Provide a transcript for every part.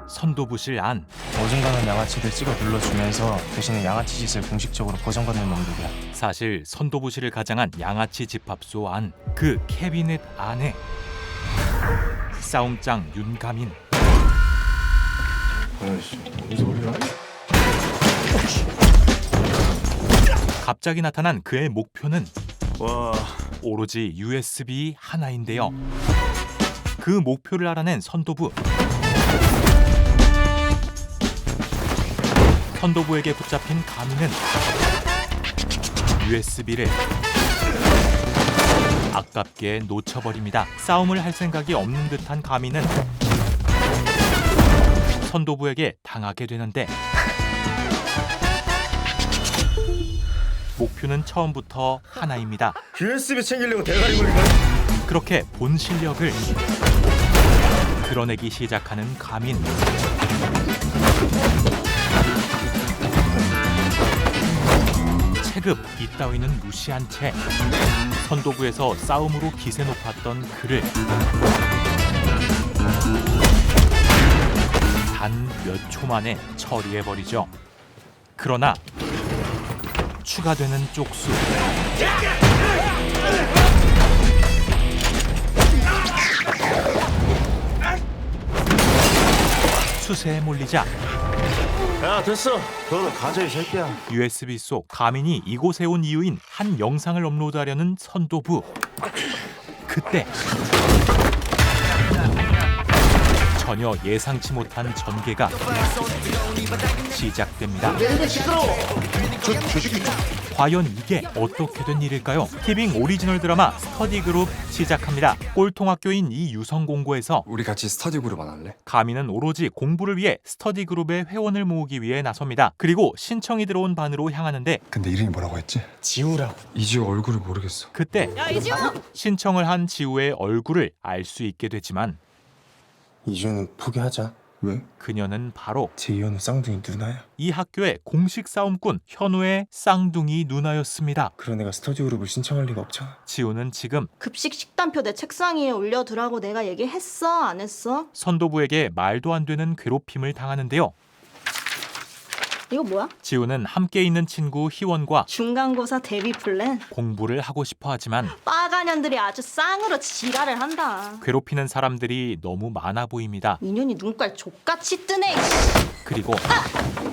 선도부실 안. 어중간한 양아치들 찍어 눌러주면서 대신에 양아치 짓을 공식적으로 보장받는 놈들이야. 사실 선도부실을 가장한 양아치 집합소 안. 그 캐비넷 안에 싸움장 윤가민. 아이씨, 무슨 소리야? 갑자기 나타난 그의 목표는 와, 오로지 USB 하나인데요. 그 목표를 알아낸 선도부. 선도부에게 붙잡힌 가민은 USB를 아깝게 놓쳐버립니다. 싸움을 할 생각이 없는 듯한 가민은 선도부에게 당하게 되는데 목표는 처음부터 하나입니다. USB 챙기려고 대가리 걸린 거야? 그렇게 본 실력을 드러내기 시작하는 가민. 체급 이따위는 무시한 채 선도부에서 싸움으로 기세 높았던 그를 단 몇 초 만에 처리해버리죠. 그러나 추가되는 쪽수. 수세에 몰리자 야, 됐어. 너는 가져, 이 새끼야. USB 속 가민이 이곳에 온 이유인 한 영상을 업로드하려는 선도부. 그때 전혀 예상치 못한 전개가 시작됩니다. 과연 이게 어떻게 된 일일까요? 티빙 오리지널 드라마 스터디 그룹 시작합니다. 꼴통학교인 이 유성공고에서 우리 같이 스터디 그룹 안 할래? 가민은 오로지 공부를 위해 스터디 그룹의 회원을 모으기 위해 나섭니다. 그리고 신청이 들어온 반으로 향하는데 근데 이름이 뭐라고 했지? 지우라고. 이지호 얼굴을 모르겠어. 그때 신청을 한 지우의 얼굴을 알 수 있게 되지만 이주는 포기하자. 왜? 그녀는 바로 제 이혼은 쌍둥이 누나야. 이 학교의 공식 싸움꾼 현우의 쌍둥이 누나였습니다. 그런 애가 스터디 그룹을 신청할 리가 없잖아. 지우는 지금 급식 식단표 내 책상 위에 올려두라고 내가 얘기했어? 안 했어? 선도부에게 말도 안 되는 괴롭힘을 당하는데요. 이거 뭐야? 지우는 함께 있는 친구 희원과 중간고사 데뷔 플랜? 공부를 하고 싶어 하지만 빠가년들이 아주 쌍으로 지랄을 한다. 괴롭히는 사람들이 너무 많아 보입니다. 인연이 눈깔 족같이 뜨네. 그리고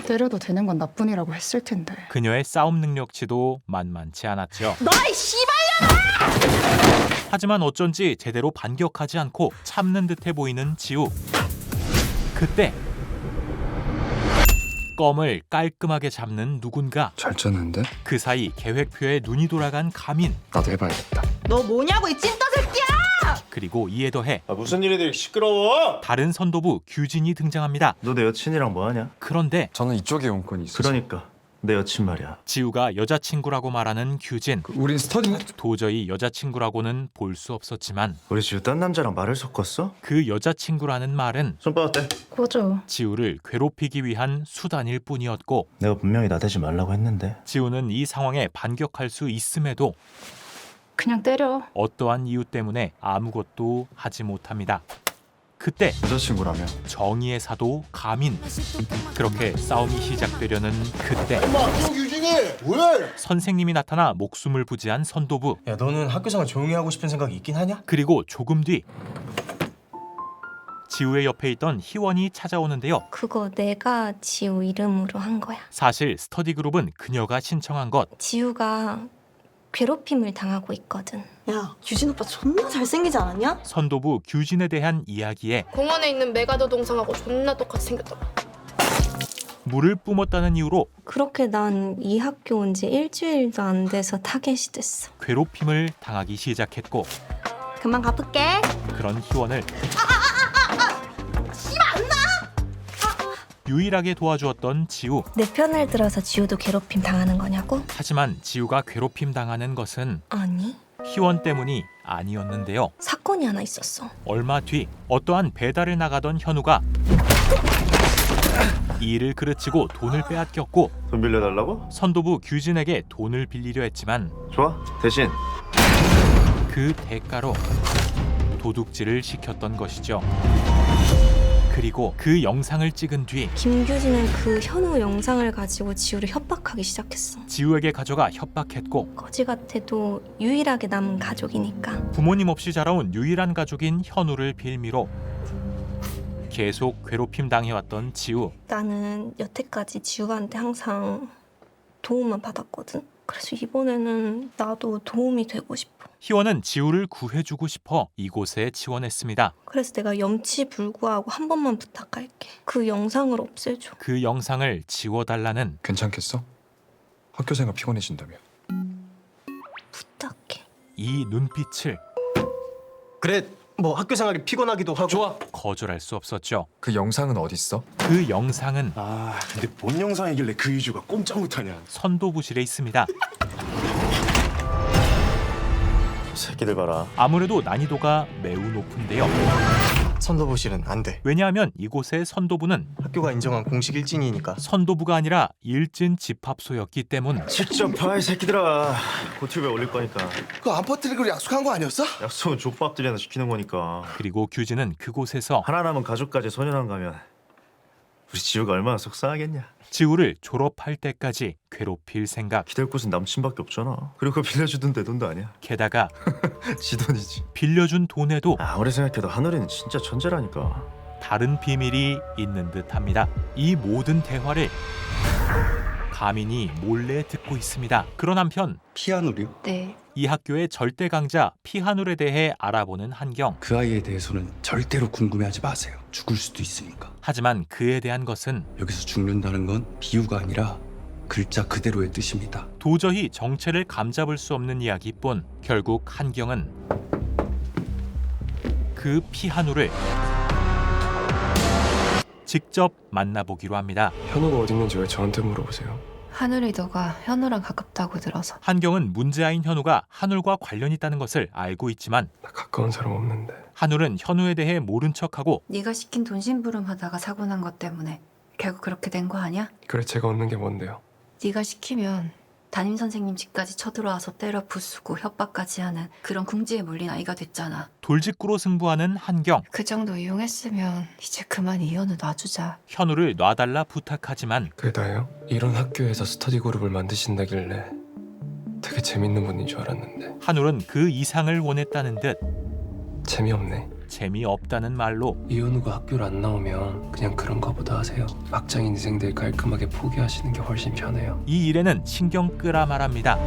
때려도 되는 건 나뿐이라고 했을 텐데. 그녀의 싸움 능력치도 만만치 않았죠. 너이 씨발! 하지만 어쩐지 제대로 반격하지 않고 참는 듯해 보이는 지우. 그때 껌을 깔끔하게 잡는 누군가. 잘 짰는데? 그 사이 계획표에 눈이 돌아간 가민. 나도 해봐야겠다. 너 뭐냐고 이 찐따 새끼야! 그리고 이에 더해 아, 무슨 일이들 이렇게 시끄러워? 다른 선도부 규진이 등장합니다. 너 내 여친이랑 뭐 하냐? 그런데 저는 이쪽에 용건이 있어. 그러니까 내 여친 말이야. 지우가 여자친구라고 말하는 규진. 우린 스터디. 도저히 여자친구라고는 볼 수 없었지만 우리 지우 딴 남자랑 말을 섞었어? 그 여자친구라는 말은 손바닥 어때? 꺼져. 지우를 괴롭히기 위한 수단일 뿐이었고 내가 분명히 나대지 말라고 했는데. 지우는 이 상황에 반격할 수 있음에도 그냥 때려. 어떠한 이유 때문에 아무것도 하지 못합니다. 그때 여자친구라며. 정의의 사도 가민. 그렇게 싸움이 시작되려는 그때 선생님이 나타나 목숨을 부지한 선도부. 야, 너는 학교 생활 조용히 하고 싶은 생각이 있긴 하냐? 그리고 조금 뒤 지우의 옆에 있던 희원이 찾아오는데요. 그거 내가 지우 이름으로 한 거야. 사실 스터디 그룹은 그녀가 신청한 것. 지우가 괴롭힘을 당하고 있거든. 야, 규진 오빠 존나 잘생기지 않았냐? 선도부 규진에 대한 이야기에 공원에 있는 메가더 동상하고 존나 똑같이 생겼더라. 물을 뿜었다는 이유로 그렇게 난 이 학교 온 지 일주일도 안 돼서 타겟이 됐어. 괴롭힘을 당하기 시작했고 그만 갚을게. 그런 희원을 유일하게 도와주었던 지우. 내 편을 들어서 지우도 괴롭힘 당하는 거냐고? 하지만 지우가 괴롭힘 당하는 것은 아니, 희원 때문이 아니었는데요. 사건이 하나 있었어. 얼마 뒤 어떠한 배달을 나가던 현우가 이 일을 그르치고 돈을 빼앗겼고 돈 빌려달라고? 선도부 규진에게 돈을 빌리려 했지만 좋아. 대신 그 대가로 도둑질을 시켰던 것이죠. 그리고 그 영상을 찍은 뒤 김규진은 그 현우 영상을 가지고 지우를 협박하기 시작했어. 지우에게 가져가 협박했고 거지 같아도 유일하게 남은 가족이니까. 부모님 없이 자라온 유일한 가족인 현우를 빌미로 계속 괴롭힘 당해왔던 지우. 나는 여태까지 지우한테 항상 도움만 받았거든. 그래서 이번에는 나도 도움이 되고 싶어. 희원은 지우를 구해주고 싶어 이곳에 지원했습니다. 그래서 내가 염치불구하고 한 번만 부탁할게. 그 영상을 없애줘. 그 영상을 지워달라는 괜찮겠어? 학교 생활 피곤해진다며. 부탁해. 이 눈빛을 그래, 뭐 학교 생활이 피곤하기도 하고. 좋아. 거절할 수 없었죠. 그 영상은 어딨어? 그 영상은 아, 근데 뭔 영상이길래 그 위주가 꼼짝 못하냐. 선도부실에 있습니다. 새끼들 봐라. 아무래도 난이도가 매우 높은데요. 선도부실은 안 돼. 왜냐하면 이곳의 선도부는 학교가 인정한 공식 일진이니까. 선도부가 아니라 일진 집합소였기 때문. 직접 봐, 이 새끼들아. 고튜브에 올릴 거니까. 그거 안 퍼뜨리기로 약속한 거 아니었어? 약속은 족밥들이나 시키는 거니까. 그리고 규진은 그곳에서 하나 남은 가족까지 소년원 가면 우리 지우가 얼마나 속상하겠냐. 지우를 졸업할 때까지 괴롭힐 생각. 기댈 곳은 남친밖에 없잖아. 그리고 그거 빌려주던 내 돈도 아니야. 게다가 지 돈이지. 빌려준 돈에도 아무리 생각해도 하늘이는 진짜 천재라니까. 다른 비밀이 있는 듯합니다. 이 모든 대화를 가민이 몰래 듣고 있습니다. 그런 한편 피아노요? 네. 이 학교의 절대 강자 피하눌에 대해 알아보는 한경. 그 아이에 대해서는 절대로 궁금해하지 마세요. 죽을 수도 있으니까. 하지만 그에 대한 것은 여기서 죽는다는 건 비유가 아니라 글자 그대로의 뜻입니다. 도저히 정체를 감잡을 수 없는 이야기뿐. 결국 한경은 그 피하눌을 직접 만나보기로 합니다. 현우가 어딨는지 왜 저한테 물어보세요? 하늘이 너가 현우랑 가깝다고 들어서. 한경은 문제아인 현우가 한울과 관련 있다는 것을 알고 있지만 나 가까운 사람 없는데. 한울은 현우에 대해 모른 척하고 네가 시킨 돈 심부름하다가 사고 난 것 때문에 결국 그렇게 된 거 아니야? 그래, 제가 얻는 게 뭔데요? 네가 시키면 담임 선생님 집까지 쳐들어와서 때려 부수고 협박까지 하는 그런 궁지에 몰린 아이가 됐잖아. 돌직구로 승부하는 한경. 그 정도 이용했으면 이제 그만 이현우 놔주자. 현우를 놔달라 부탁하지만 그게 다예요? 이런 학교에서 스터디 그룹을 만드신다길래 되게 재밌는 분인 줄 알았는데 한울은 그 이상을 원했다는 듯 재미없네. 재미없다는 말로 이현우가 학교를 안 나오면 그냥 그런 거보다 하세요. 막장 인생들 깔끔하게 포기하시는 게 훨씬 편해요. 이 일에는 신경 끄라 말합니다.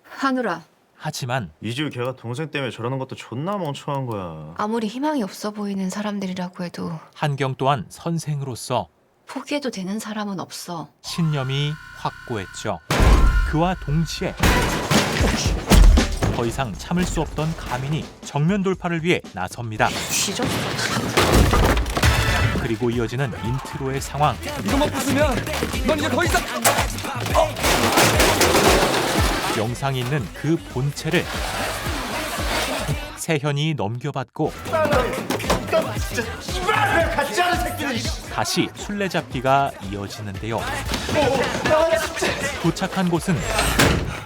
하늘아, 하지만 이지우 걔가 동생 때문에 저러는 것도 존나 멍청한 거야. 아무리 희망이 없어 보이는 사람들이라고 해도 한경 또한 선생으로서 포기해도 되는 사람은 없어. 신념이 확고했죠. 그와 동시에 더 이상 참을 수 없던 가민이 정면 돌파를 위해 나섭니다. 뒤졌어. 그리고 이어지는 인트로의 상황. 이것만 부수면 넌 이제 더 이상 영상이 있는 그 본체를 세현이 넘겨받고 다시 술래잡기가 이어지는데요. 도착한 곳은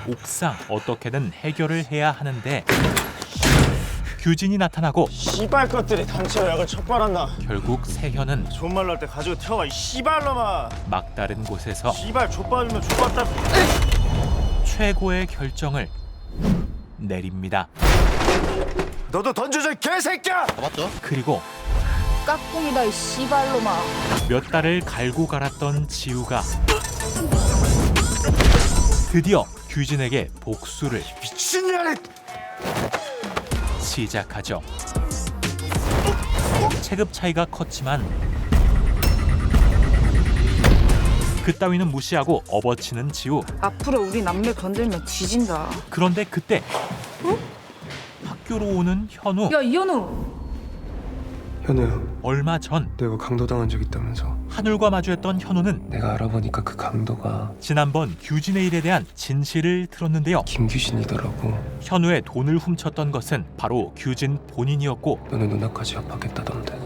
옥상. 어떻게든 해결을 해야 하는데 규진이 나타나고 씨발 것들이 단체 요약을 척발한다. 결국 세현은 좋은 말로 할 때 가지고 태워가 이 씨발놈아. 막다른 곳에서 씨발 족밥이면 족밥다. 최고의 결정을 내립니다. 너도 던져줘 이 개새끼야. 그리고 깍꿍이다 이 씨발로마. 몇 달을 갈고 갈았던 지우가 드디어 규진에게 복수를 미친년이. 시작하죠. 체급 차이가 컸지만 그따위는 무시하고 업어치는 지우. 앞으로 우리 남매 건들면 뒤진다. 그런데 그때 학교로 오는 현우. 야 이현우. 현우야, 얼마 전 내가 강도당한 적 있다면서. 한울과 마주했던 현우는 내가 알아보니까 그 강도가 지난번 규진의 일에 대한 진실을 들었는데요. 김규신이더라고. 현우의 돈을 훔쳤던 것은 바로 규진 본인이었고 너는 누나까지 협박했다던데.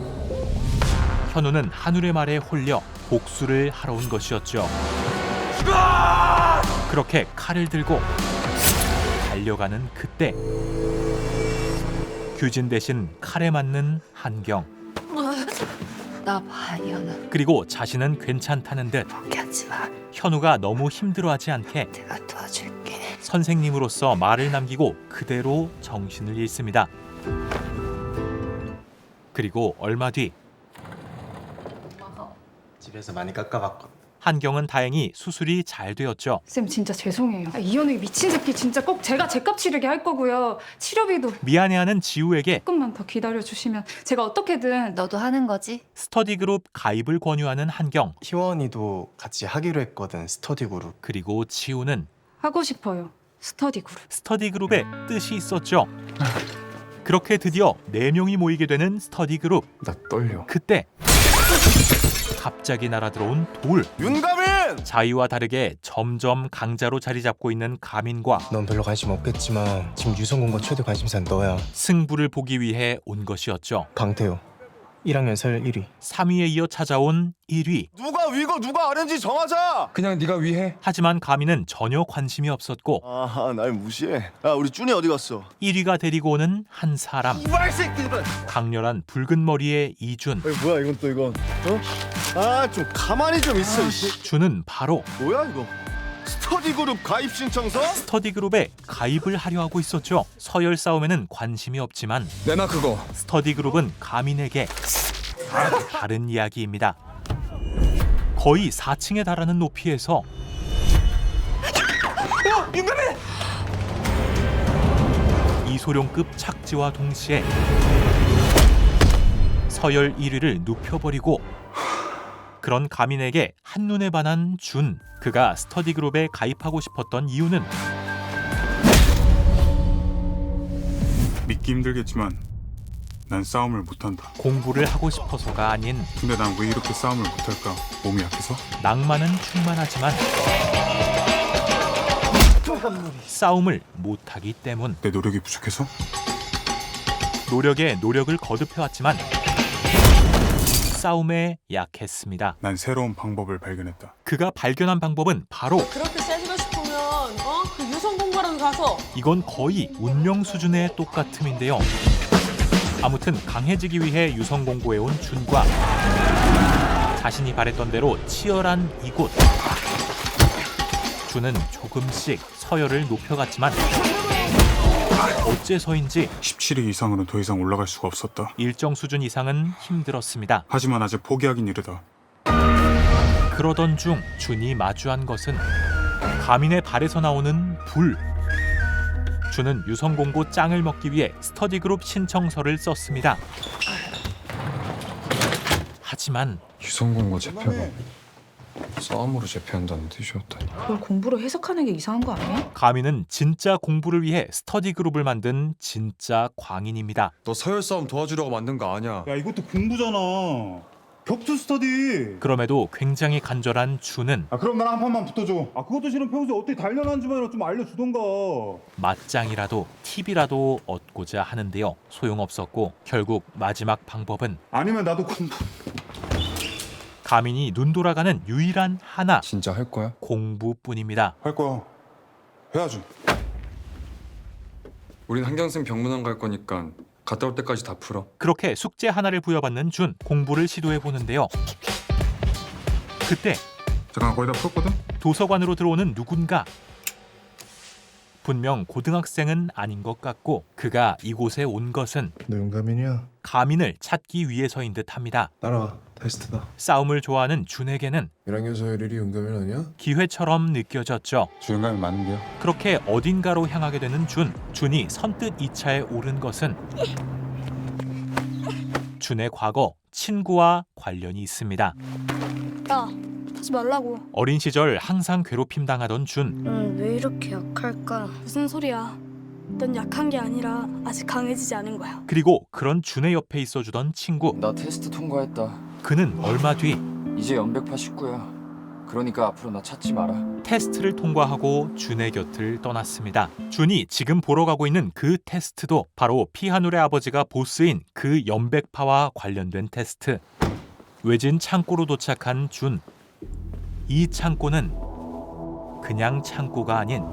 현우는 한울의 말에 홀려 복수를 하러 온 것이었죠. 그렇게 칼을 들고 달려가는 그때 규진 대신 칼에 맞는 한경. 나 봐, 이현아. 그리고 자신은 괜찮다는 듯 포기하지 마. 현우가 너무 힘들어하지 않게 내가 도와줄게. 선생님으로서 말을 남기고 그대로 정신을 잃습니다. 그리고 얼마 뒤 집에서 많이 깎아봤거든. 한경은 다행히 수술이 잘 되었죠. 쌤 진짜 죄송해요. 이현우 미친 새끼 진짜 꼭 제가 제값 치르게 할 거고요. 치료비도 미안해하는 지우에게 조금만 더 기다려주시면 제가 어떻게든. 너도 하는 거지? 스터디 그룹 가입을 권유하는 한경. 희원이도 같이 하기로 했거든, 스터디 그룹. 그리고 지우는 하고 싶어요. 스터디 그룹. 스터디 그룹에 뜻이 있었죠. 그렇게 드디어 4명이 모이게 되는 스터디 그룹. 나 떨려. 그때 갑자기 날아들어온 돌. 윤가민! 자이와 다르게 점점 강자로 자리 잡고 있는 가민과 넌 별로 관심 없겠지만 지금 유성공고 최대 관심사는 너야. 승부를 보기 위해 온 것이었죠. 강태호 1학년 서열 1위. 3위에 이어 찾아온 1위. 누가 위고 누가 아래인지 정하자. 그냥 네가 위해. 하지만 가민은 전혀 관심이 없었고 아, 날 무시해. 야, 우리 준이 어디 갔어? 1위가 데리고 오는 한 사람. 이발 새끼들. 강렬한 붉은 머리의 이준. 뭐야 이건 또 이건? 어? 아, 좀 가만히 좀 있어. 이 새끼. 준은 바로 뭐야 이거? 스터디 그룹 가입 신청서? 스터디 그룹에 가입을 하려 하고 있었죠. 서열 싸움에는 관심이 없지만 내놔 그거. 스터디 그룹은 가민에게 다른 이야기입니다. 거의 4층에 달하는 높이에서 이소룡급 착지와 동시에 서열 1위를 눕혀버리고 그런 가민에게 한눈에 반한 준. 그가 스터디 그룹에 가입하고 싶었던 이유는 믿기 힘들겠지만 난 싸움을 못한다. 공부를 하고 싶어서가 아닌 근데 난 왜 이렇게 싸움을 못할까? 몸이 약해서? 낭만은 충만하지만 싸움을 못하기 때문. 내 노력이 부족해서? 노력에 노력을 거듭해왔지만 싸움에 약했습니다. 난 새로운 방법을 발견했다. 그가 발견한 방법은 바로 그렇게 세지고 싶으면 그 유성공고라도 가서. 이건 거의 운명 수준의 똑같음인데요. 아무튼 강해지기 위해 유성 공고해 온 준과 자신이 바랬던 대로 치열한 이곳. 준은 조금씩 서열을 높여갔지만 어째서인지 17위 이상으로 더 이상 올라갈 수가 없었다. 일정 수준 이상은 힘들었습니다. 하지만 아직 포기하긴 이르다. 그러던 중 준이 마주한 것은 가민의 발에서 나오는 불. 준은 유성공고 짱을 먹기 위해 스터디 그룹 신청서를 썼습니다. 하지만 유성공고 재표가 싸움으로 재표한다는 뜻이었다니. 그걸 공부로 해석하는 게 이상한 거 아니야? 가민은 진짜 공부를 위해 스터디 그룹을 만든 진짜 광인입니다. 너 서열 싸움 도와주려고 만든 거 아니야. 야, 이것도 공부잖아. 격투 스터디. 그럼에도 굉장히 간절한 준은 그럼 나랑 한 판만 붙어줘. 그것도 싫으면 평소에 어떻게 단련한지만 좀 알려주던가. 맞짱이라도 팁이라도 얻고자 하는데요. 소용없었고 결국 마지막 방법은 아니면 나도 공부. 가민이 눈 돌아가는 유일한 하나, 진짜 할 거야? 공부뿐입니다. 할 거야. 해야지. 우린 한경생 병문안 갈 거니까 갔다 올 때까지 다 풀어. 그렇게 숙제 하나를 부여받는 준, 공부를 시도해 보는데요. 그때 잠깐 거의 다 풀었거든? 도서관으로 들어오는 누군가. 분명 고등학생은 아닌 것 같고 그가 이곳에 온 것은 너 윤가민이야? 가민을 찾기 위해서인 듯합니다. 따라와. 테스트다. 싸움을 좋아하는 준에게는 1학년 서열 1위 윤가민 아니야? 기회처럼 느껴졌죠. 주연감이 많은데요. 그렇게 어딘가로 향하게 되는 준. 준이 선뜻 이 차에 오른 것은 준의 과거 친구와 관련이 있습니다. 야, 하지 말라고. 어린 시절 항상 괴롭힘 당하던 준. 넌 왜 이렇게 약할까? 무슨 소리야? 넌 약한 게 아니라 아직 강해지지 않은 거야. 그리고 그런 준의 옆에 있어주던 친구. 나 테스트 통과했다. 그는 얼마 뒤 이제 연백파 19야. 그러니까 앞으로 나 찾지 마라. 테스트를 통과하고 준의 곁을 떠났습니다. 준이 지금 보러 가고 있는 그 테스트도 바로 피하눌의 아버지가 보스인 그 연백파와 관련된 테스트. 외진 창고로 도착한 준. 이 창고는 그냥 창고가 아닌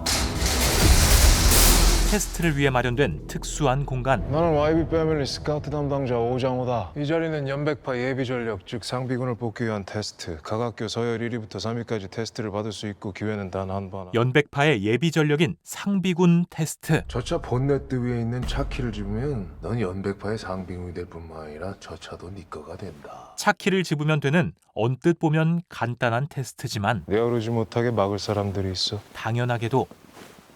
테스트를 위해 마련된 특수한 공간. 나는 YB 패밀리 스카우트 담당자 오장호다. 이 자리는 연백파 예비 전력, 즉 상비군을 뽑기 위한 테스트. 각 학교 서열 1위부터 3위까지 테스트를 받을 수 있고 기회는 단 한 번. 연백파의 예비 전력인 상비군 테스트. 저 차 본네트 위에 있는 차 키를 집으면 넌 연백파의 상비군이 될 뿐만 아니라 저 차도 네 거가 된다. 차키를 집으면 되는 언뜻 보면 간단한 테스트지만 내어오르지 못하게 막을 사람들이 있어. 당연하게도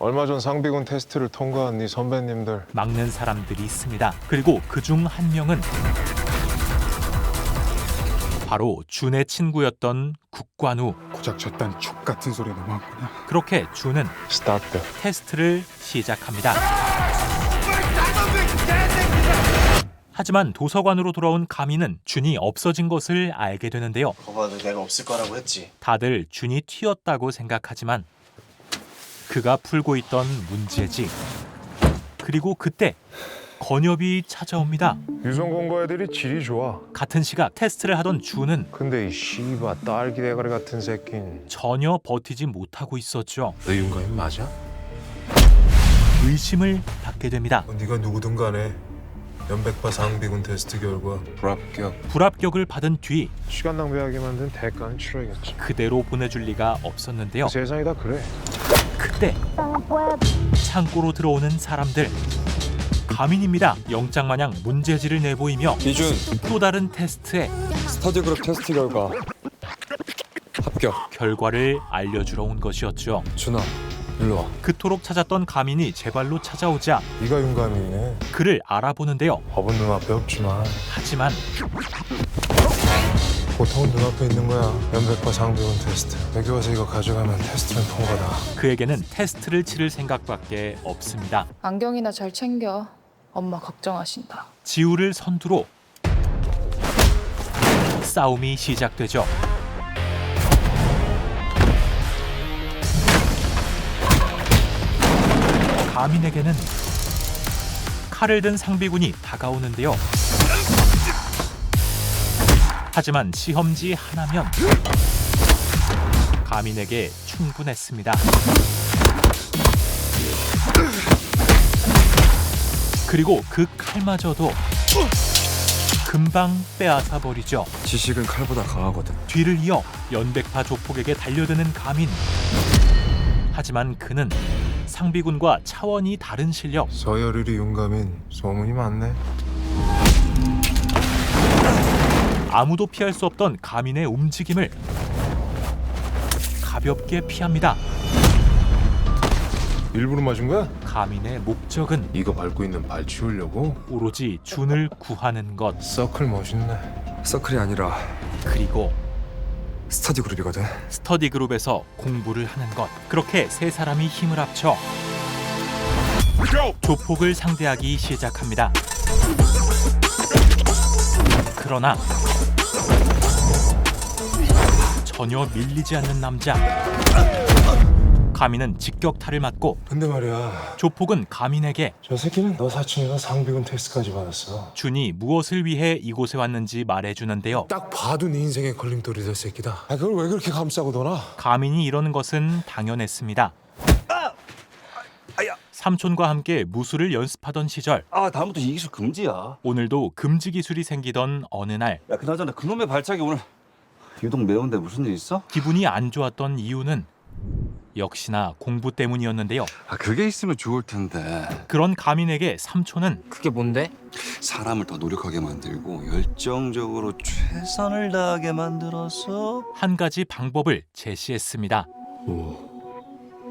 얼마 전 상비군 테스트를 통과한 네 선배님들. 막는 사람들이 있습니다. 그리고 그중 한 명은 바로 준의 친구였던 국관우. 고작 저딴 족 같은 소리 너무하구나. 그렇게 준은 스타트. 테스트를 시작합니다. 하지만 도서관으로 돌아온 가민은 준이 없어진 것을 알게 되는데요. 거봐도 내가 없을 거라고 했지. 다들 준이 튀었다고 생각하지만 그가 풀고 있던 문제지. 그리고 그때 건엽이 찾아옵니다. 유성공고 애들이 질이 좋아. 같은 시각 테스트를 하던 준은 근데 이 씨바 딸기 대가리 같은 새끼는. 전혀 버티지 못하고 있었죠. 너 윤가인 맞아? 의심을 받게 됩니다. 네가 누구든 간에 연백파 상비군 테스트 결과 불합격을 받은 뒤 시간 낭비하게 만든 대가는 치러야겠지. 그대로 보내줄 리가 없었는데요. 세상이 다 그래. 그때 창고로 들어오는 사람들. 가민입니다. 영장마냥 문제지를 내보이며 이준 또 다른 테스트에 스터디 그룹 테스트 결과 합격. 결과를 알려주러 온 것이었죠. 준아 일로 와. 그토록 찾았던 가민이 제 발로 찾아오자 네가 윤감이네. 그를 알아보는데요. 법은 눈앞에 없지만 하지만 보통은 눈앞에 있는 거야. 연백파 상비군 테스트. 여기 와서 이거 가져가면 테스트는 통과다. 그에게는 테스트를 치를 생각밖에 없습니다. 안경이나 잘 챙겨. 엄마 걱정하신다. 지우를 선두로 싸움이 시작되죠. 가민에게는 칼을 든 상비군이 다가오는데요. 하지만 시험지 하나면 가민에게 충분했습니다. 그리고 그 칼마저도 금방 빼앗아 버리죠. 지식은 칼보다 강하거든. 뒤를 이어 연백파 조폭에게 달려드는 가민. 하지만 그는 상비군과 차원이 다른 실력. 서열 1위 윤감인 소문이 많네. 아무도 피할 수 없던 가민의 움직임을 가볍게 피합니다. 일부러 맞은 거야? 가민의 목적은 이거 밟고 있는 발 치우려고? 오로지 준을 구하는 것. 서클 멋있네. 서클이 아니라 그리고 스터디 그룹이거든. 스터디 그룹에서 공부를 하는 것. 그렇게 세 사람이 힘을 합쳐 조폭을 상대하기 시작합니다. 그러나 전혀 밀리지 않는 남자. 가민은 직격탄을 맞고 근데 말이야, 조폭은 가민에게 저 새끼는 너 사촌이가 상비군 테스트까지 받았어. 준이 무엇을 위해 이곳에 왔는지 말해주는데요. 딱 봐도 네 인생의 걸림돌이 될 새끼다. 아, 그걸 왜 그렇게 감싸고 도나? 가민이 이러는 것은 당연했습니다. 삼촌과 함께 무술을 연습하던 시절. 다음부터 이 기술 금지야. 오늘도 금지 기술이 생기던 어느 날 야, 그나저나 그놈의 발작이 오늘 유독 매운데 무슨 일 있어? 기분이 안 좋았던 이유는 역시나 공부 때문이었는데요. 그게 있으면 좋을 텐데. 그런 가민에게 삼촌은 그게 뭔데? 사람을 더 노력하게 만들고 열정적으로 최선을 다하게 만들어서. 한 가지 방법을 제시했습니다.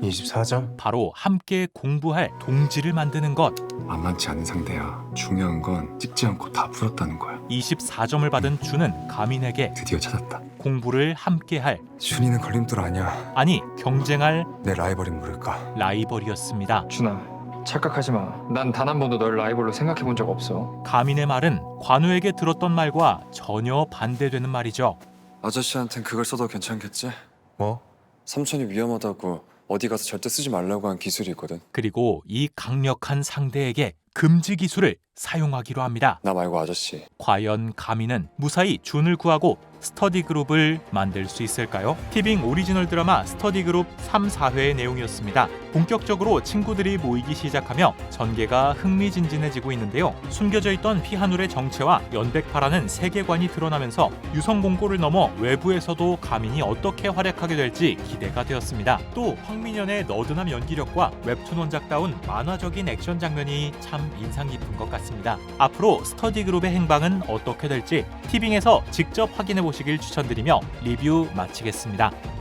24점? 바로 함께 공부할 동지를 만드는 것. 만만치 않은 상대야. 중요한 건 찍지 않고 다 풀었다는 거야. 24점을 받은 준은 가민에게 드디어 찾았다. 공부를 함께할, 준이는 걸림돌 아니야. 아니 경쟁할 내 라이벌인 모를까. 라이벌이었습니다. 준아, 착각하지 마. 난 단 한 번도 널 라이벌로 생각해 본 적 없어. 가민의 말은 관우에게 들었던 말과 전혀 반대되는 말이죠. 아저씨한텐 그걸 써도 괜찮겠지? 뭐? 삼촌이 위험하다고 어디 가서 절대 쓰지 말라고 한 기술이 있거든. 그리고 이 강력한 상대에게 금지 기술을 사용하기로 합니다. 나 말고 아저씨. 과연 가민은 무사히 준을 구하고 스터디 그룹을 만들 수 있을까요? 티빙 오리지널 드라마 스터디 그룹 3, 4회의 내용이었습니다. 본격적으로 친구들이 모이기 시작하며 전개가 흥미진진해지고 있는데요. 숨겨져 있던 피한울의 정체와 연백파라는 세계관이 드러나면서 유성 공고를 넘어 외부에서도 가민이 어떻게 활약하게 될지 기대가 되었습니다. 또 황민연의 너드남 연기력과 웹툰 원작다운 만화적인 액션 장면이 참 인상 깊은 것 같습니다. 앞으로 스터디 그룹의 행방은 어떻게 될지 티빙에서 직접 확인해 보시길 추천드리며 리뷰 마치겠습니다.